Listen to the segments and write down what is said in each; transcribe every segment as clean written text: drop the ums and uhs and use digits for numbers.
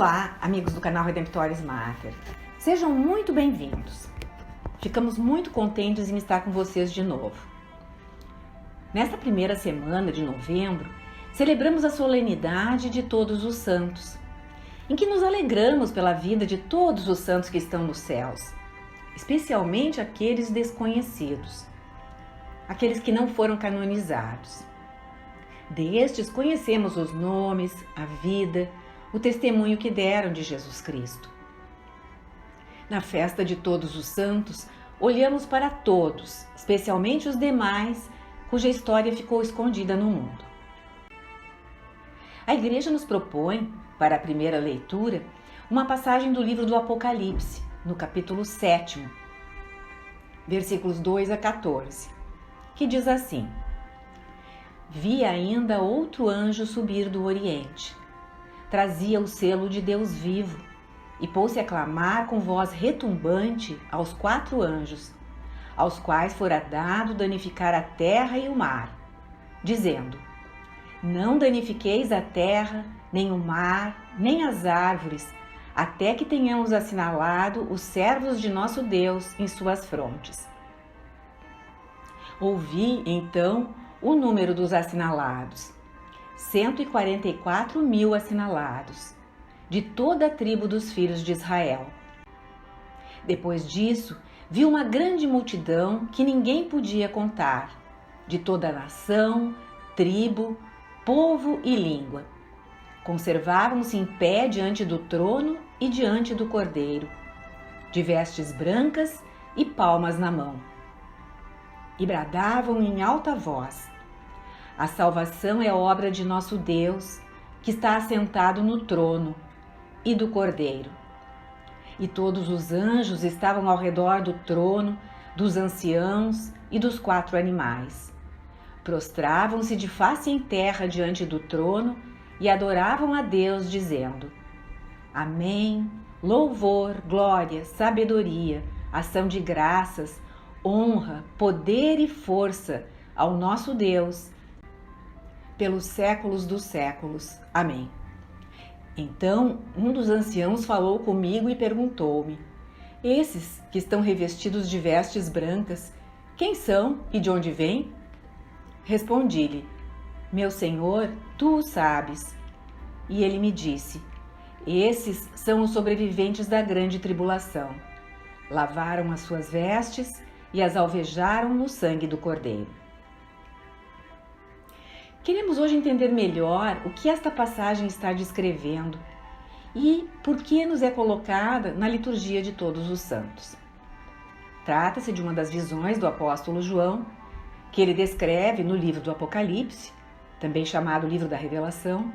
Olá, amigos do canal Redemptoris Mater. Sejam muito bem-vindos. Ficamos muito contentes em estar com vocês de novo. Nesta primeira semana de novembro, celebramos a solenidade de Todos os Santos, em que nos alegramos pela vida de todos os santos que estão nos céus, especialmente aqueles desconhecidos, aqueles que não foram canonizados. Destes conhecemos os nomes, a vida, o testemunho que deram de Jesus Cristo. Na festa de Todos os Santos, olhamos para todos, especialmente os demais, cuja história ficou escondida no mundo. A Igreja nos propõe, para a primeira leitura, uma passagem do livro do Apocalipse, no capítulo 7, versículos 2 a 14, que diz assim: Vi ainda outro anjo subir do Oriente. Trazia o selo de Deus vivo e pôs-se a clamar com voz retumbante aos 4 anjos, aos quais fora dado danificar a terra e o mar, dizendo: Não danifiqueis a terra, nem o mar, nem as árvores, até que tenhamos assinalado os servos de nosso Deus em suas frontes. Ouvi, então, o número dos assinalados. 144.000 assinalados, de toda a tribo dos filhos de Israel. Depois disso, vi uma grande multidão que ninguém podia contar, de toda a nação, tribo, povo e língua. Conservavam-se em pé diante do trono e diante do Cordeiro, de vestes brancas e palmas na mão. E bradavam em alta voz: A salvação é obra de nosso Deus, que está assentado no trono, e do Cordeiro. E todos os anjos estavam ao redor do trono, dos anciãos e dos 4 animais. Prostravam-se de face em terra diante do trono e adoravam a Deus, dizendo: Amém, louvor, glória, sabedoria, ação de graças, honra, poder e força ao nosso Deus, pelos séculos dos séculos. Amém. Então, um dos anciãos falou comigo e perguntou-me: Esses que estão revestidos de vestes brancas, quem são e de onde vêm? Respondi-lhe: Meu senhor, tu o sabes. E ele me disse: Esses são os sobreviventes da grande tribulação. Lavaram as suas vestes e as alvejaram no sangue do Cordeiro. Queremos hoje entender melhor o que esta passagem está descrevendo e por que nos é colocada na liturgia de Todos os Santos. Trata-se de uma das visões do apóstolo João, que ele descreve no livro do Apocalipse, também chamado livro da Revelação,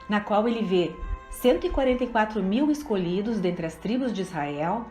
na qual ele vê 144.000 escolhidos dentre as tribos de Israel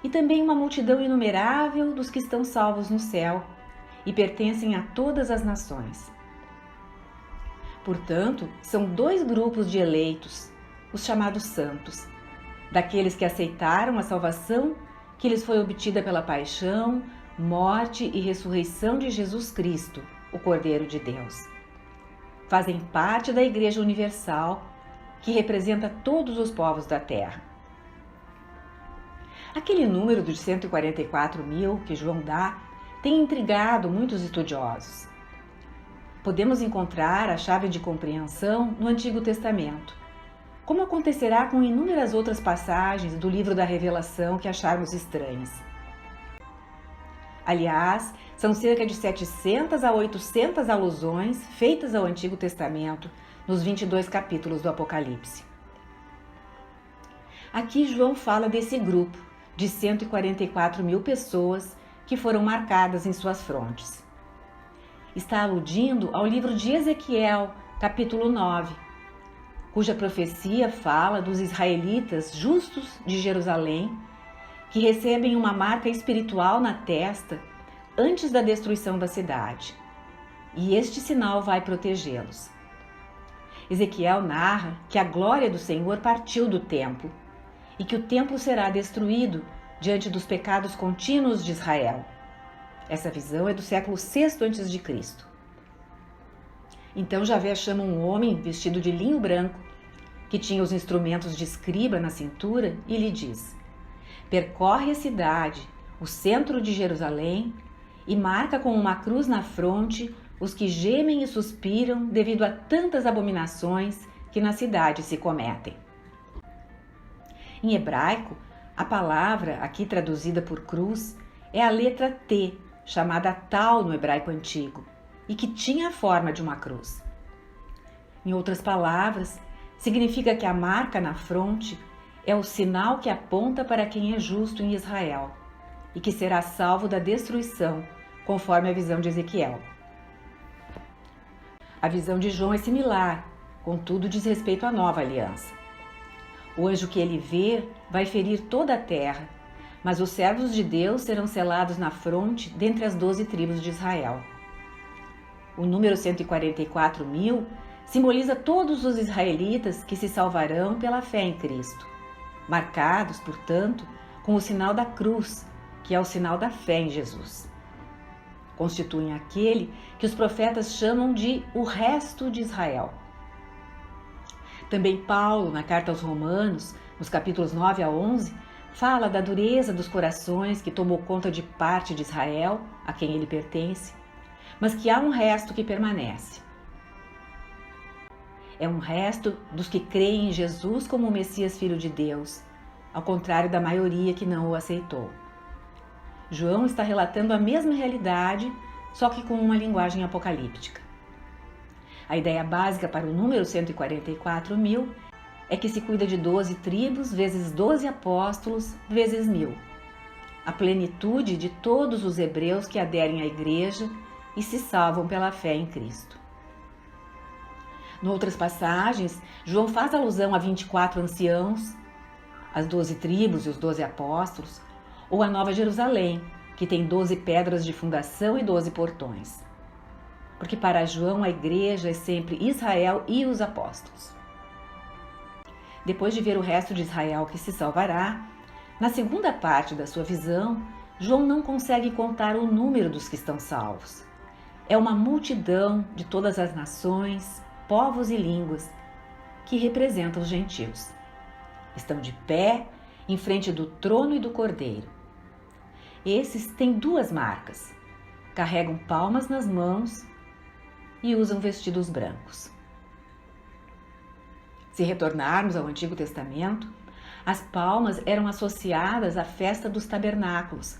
e também uma multidão inumerável dos que estão salvos no céu e pertencem a todas as nações. Portanto, são 2 grupos de eleitos, os chamados santos, daqueles que aceitaram a salvação que lhes foi obtida pela paixão, morte e ressurreição de Jesus Cristo, o Cordeiro de Deus. Fazem parte da Igreja Universal, que representa todos os povos da terra. Aquele número de 144.000 que João dá tem intrigado muitos estudiosos. Podemos encontrar a chave de compreensão no Antigo Testamento, como acontecerá com inúmeras outras passagens do livro da Revelação que acharmos estranhas. Aliás, são cerca de 700 a 800 alusões feitas ao Antigo Testamento nos 22 capítulos do Apocalipse. Aqui João fala desse grupo de 144.000 pessoas que foram marcadas em suas frontes. Está aludindo ao livro de Ezequiel, capítulo 9, cuja profecia fala dos israelitas justos de Jerusalém, que recebem uma marca espiritual na testa antes da destruição da cidade, e este sinal vai protegê-los. Ezequiel narra que a glória do Senhor partiu do templo e que o templo será destruído diante dos pecados contínuos de Israel. Essa visão é do século VI a.C. Então Javé chama um homem vestido de linho branco que tinha os instrumentos de escriba na cintura, e lhe diz: percorre a cidade, o centro de Jerusalém, e marca com uma cruz na fronte os que gemem e suspiram devido a tantas abominações que na cidade se cometem. Em hebraico, a palavra, aqui traduzida por cruz, é a letra T, chamada tal no hebraico antigo, e que tinha a forma de uma cruz. Em outras palavras, significa que a marca na fronte é o sinal que aponta para quem é justo em Israel e que será salvo da destruição, conforme a visão de Ezequiel. A visão de João é similar, contudo diz respeito à nova aliança. O anjo que ele vê vai ferir toda a terra, mas os servos de Deus serão selados na fronte dentre as 12 tribos de Israel. O número 144.000 simboliza todos os israelitas que se salvarão pela fé em Cristo, marcados, portanto, com o sinal da cruz, que é o sinal da fé em Jesus. Constituem aquele que os profetas chamam de o resto de Israel. Também Paulo, na carta aos Romanos, nos capítulos 9 a 11, fala da dureza dos corações que tomou conta de parte de Israel, a quem ele pertence, mas que há um resto que permanece. É um resto dos que creem em Jesus como o Messias Filho de Deus, ao contrário da maioria que não o aceitou. João está relatando a mesma realidade, só que com uma linguagem apocalíptica. A ideia básica para o número 144.000 é que se cuida de 12 tribos vezes 12 apóstolos vezes 1.000, a plenitude de todos os hebreus que aderem à igreja e se salvam pela fé em Cristo. Em outras passagens, João faz alusão a 24 anciãos, as 12 tribos e os 12 apóstolos, ou a Nova Jerusalém, que tem 12 pedras de fundação e 12 portões. Porque para João a igreja é sempre Israel e os apóstolos. Depois de ver o resto de Israel que se salvará, na segunda parte da sua visão, João não consegue contar o número dos que estão salvos. É uma multidão de todas as nações, povos e línguas, que representam os gentios. Estão de pé em frente do trono e do Cordeiro. Esses têm 2 marcas, carregam palmas nas mãos e usam vestidos brancos. Se retornarmos ao Antigo Testamento, as palmas eram associadas à festa dos tabernáculos,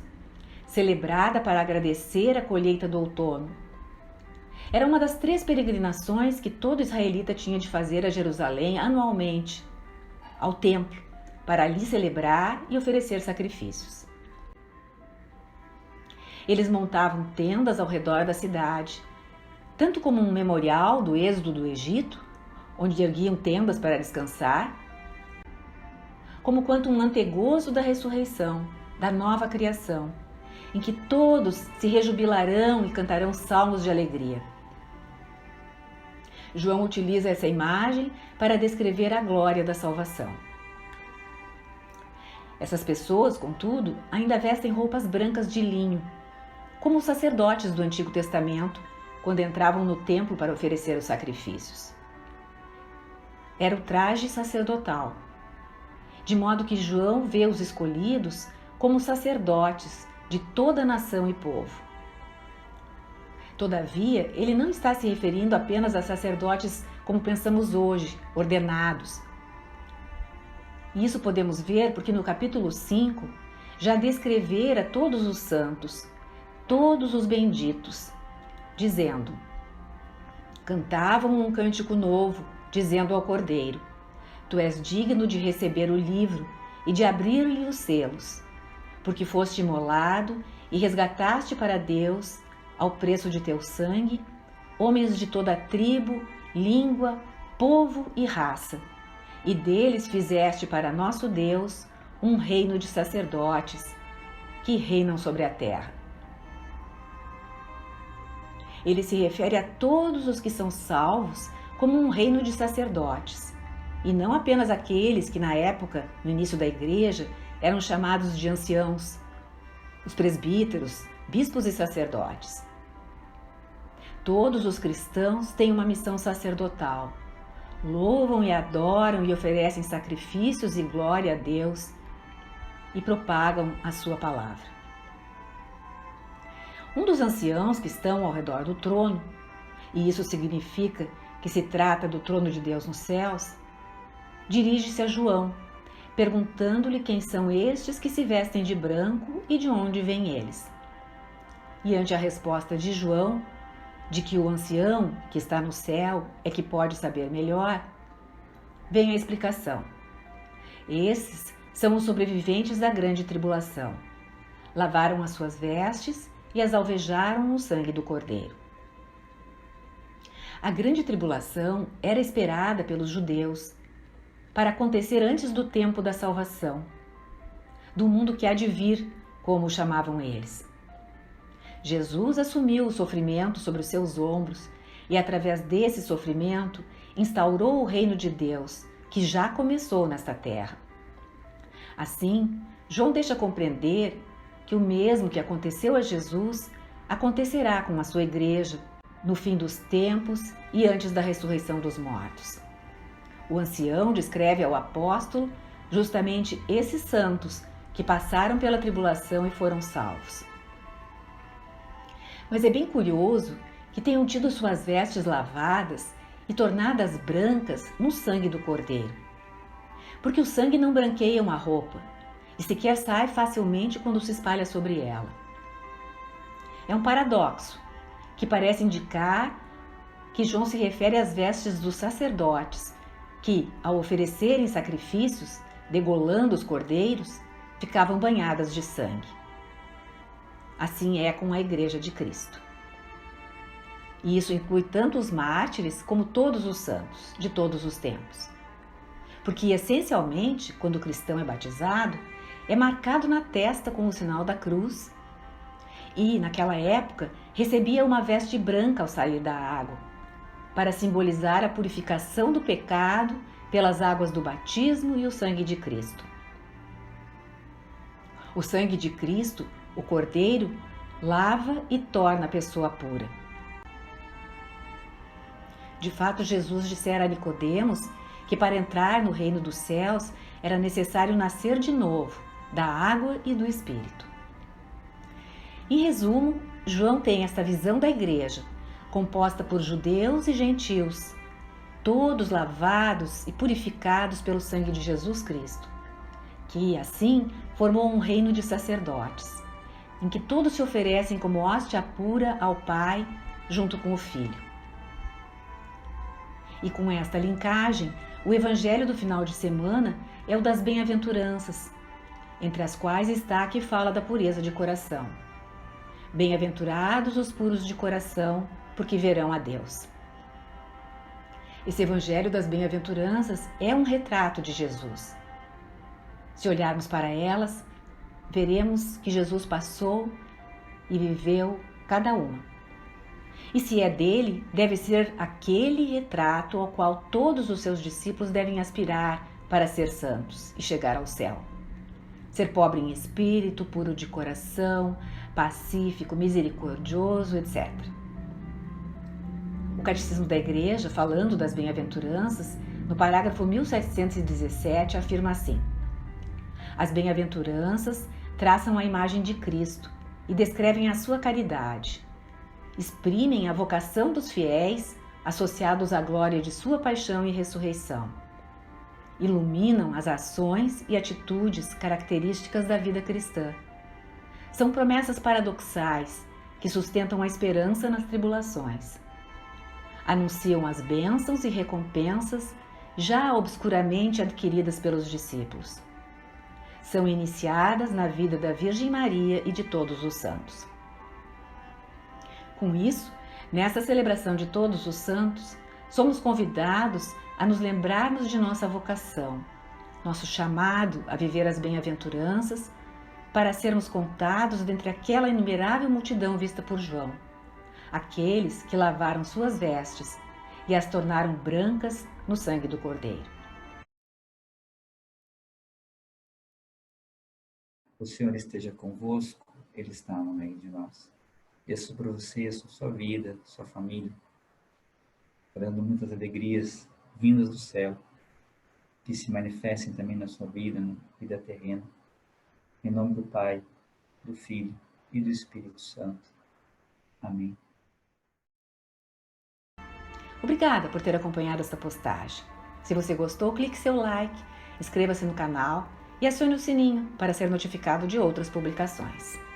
celebrada para agradecer a colheita do outono. Era uma das 3 peregrinações que todo israelita tinha de fazer a Jerusalém anualmente, ao templo, para ali celebrar e oferecer sacrifícios. Eles montavam tendas ao redor da cidade, tanto como um memorial do êxodo do Egito, onde erguiam tendas para descansar, como quanto um antegozo da ressurreição, da nova criação, em que todos se rejubilarão e cantarão salmos de alegria. João utiliza essa imagem para descrever a glória da salvação. Essas pessoas, contudo, ainda vestem roupas brancas de linho, como os sacerdotes do Antigo Testamento, quando entravam no templo para oferecer os sacrifícios. Era o traje sacerdotal, de modo que João vê os escolhidos como sacerdotes de toda a nação e povo. Todavia, ele não está se referindo apenas a sacerdotes como pensamos hoje, ordenados. E isso podemos ver porque no capítulo 5 já descrevera todos os santos, todos os benditos, dizendo: cantavam um cântico novo, dizendo ao Cordeiro: Tu és digno de receber o livro e de abrir-lhe os selos, porque foste imolado e resgataste para Deus, ao preço de teu sangue, homens de toda tribo, língua, povo e raça, e deles fizeste para nosso Deus um reino de sacerdotes que reinam sobre a terra. Ele se refere a todos os que são salvos como um reino de sacerdotes, e não apenas aqueles que na época, no início da igreja, eram chamados de anciãos, os presbíteros, bispos e sacerdotes. Todos os cristãos têm uma missão sacerdotal, louvam e adoram e oferecem sacrifícios e glória a Deus e propagam a sua palavra. Um dos anciãos que estão ao redor do trono, e isso significa que se trata do trono de Deus nos céus, dirige-se a João, perguntando-lhe quem são estes que se vestem de branco e de onde vêm eles. E ante a resposta de João, de que o ancião que está no céu é que pode saber melhor, vem a explicação. Esses são os sobreviventes da grande tribulação. Lavaram as suas vestes e as alvejaram no sangue do Cordeiro. A grande tribulação era esperada pelos judeus para acontecer antes do tempo da salvação, do mundo que há de vir, como o chamavam eles. Jesus assumiu o sofrimento sobre os seus ombros e, através desse sofrimento, instaurou o reino de Deus, que já começou nesta terra. Assim, João deixa compreender que o mesmo que aconteceu a Jesus acontecerá com a sua igreja no fim dos tempos e antes da ressurreição dos mortos. O ancião descreve ao apóstolo justamente esses santos que passaram pela tribulação e foram salvos. Mas é bem curioso que tenham tido suas vestes lavadas e tornadas brancas no sangue do Cordeiro. Porque o sangue não branqueia uma roupa e sequer sai facilmente quando se espalha sobre ela. É um paradoxo que parece indicar que João se refere às vestes dos sacerdotes, que, ao oferecerem sacrifícios, degolando os cordeiros, ficavam banhadas de sangue. Assim é com a Igreja de Cristo. E isso inclui tanto os mártires como todos os santos, de todos os tempos. Porque, essencialmente, quando o cristão é batizado, é marcado na testa com o sinal da cruz e, naquela época, recebia uma veste branca ao sair da água, para simbolizar a purificação do pecado pelas águas do batismo e o sangue de Cristo. O sangue de Cristo, o Cordeiro, lava e torna a pessoa pura. De fato, Jesus dissera a Nicodemos que para entrar no reino dos céus era necessário nascer de novo, da água e do Espírito. Em resumo, João tem esta visão da igreja, composta por judeus e gentios, todos lavados e purificados pelo sangue de Jesus Cristo, que, assim, formou um reino de sacerdotes, em que todos se oferecem como hóstia pura ao Pai, junto com o Filho. E com esta linkagem, o evangelho do final de semana é o das bem-aventuranças, entre as quais está a que fala da pureza de coração. Bem-aventurados os puros de coração, porque verão a Deus. Esse evangelho das bem-aventuranças é um retrato de Jesus. Se olharmos para elas, veremos que Jesus passou e viveu cada uma. E se é dele, deve ser aquele retrato ao qual todos os seus discípulos devem aspirar para ser santos e chegar ao céu. Ser pobre em espírito, puro de coração, pacífico, misericordioso, etc. O Catecismo da Igreja, falando das bem-aventuranças, no parágrafo 1717, afirma assim: as bem-aventuranças traçam a imagem de Cristo e descrevem a sua caridade. Exprimem a vocação dos fiéis associados à glória de sua paixão e ressurreição. Iluminam as ações e atitudes características da vida cristã. São promessas paradoxais que sustentam a esperança nas tribulações. Anunciam as bênçãos e recompensas já obscuramente adquiridas pelos discípulos. São iniciadas na vida da Virgem Maria e de todos os santos. Com isso, nesta celebração de todos os santos, somos convidados a nos lembrarmos de nossa vocação, nosso chamado a viver as bem-aventuranças, para sermos contados dentre aquela inumerável multidão vista por João, aqueles que lavaram suas vestes e as tornaram brancas no sangue do Cordeiro. O Senhor esteja convosco, Ele está no meio de nós. E sobre você, sobre sua vida, sua família, dando muitas alegrias vindas do céu, que se manifestem também na sua vida, na vida terrena. Em nome do Pai, do Filho e do Espírito Santo. Amém. Obrigada por ter acompanhado esta postagem. Se você gostou, clique seu like, inscreva-se no canal e acione o sininho para ser notificado de outras publicações.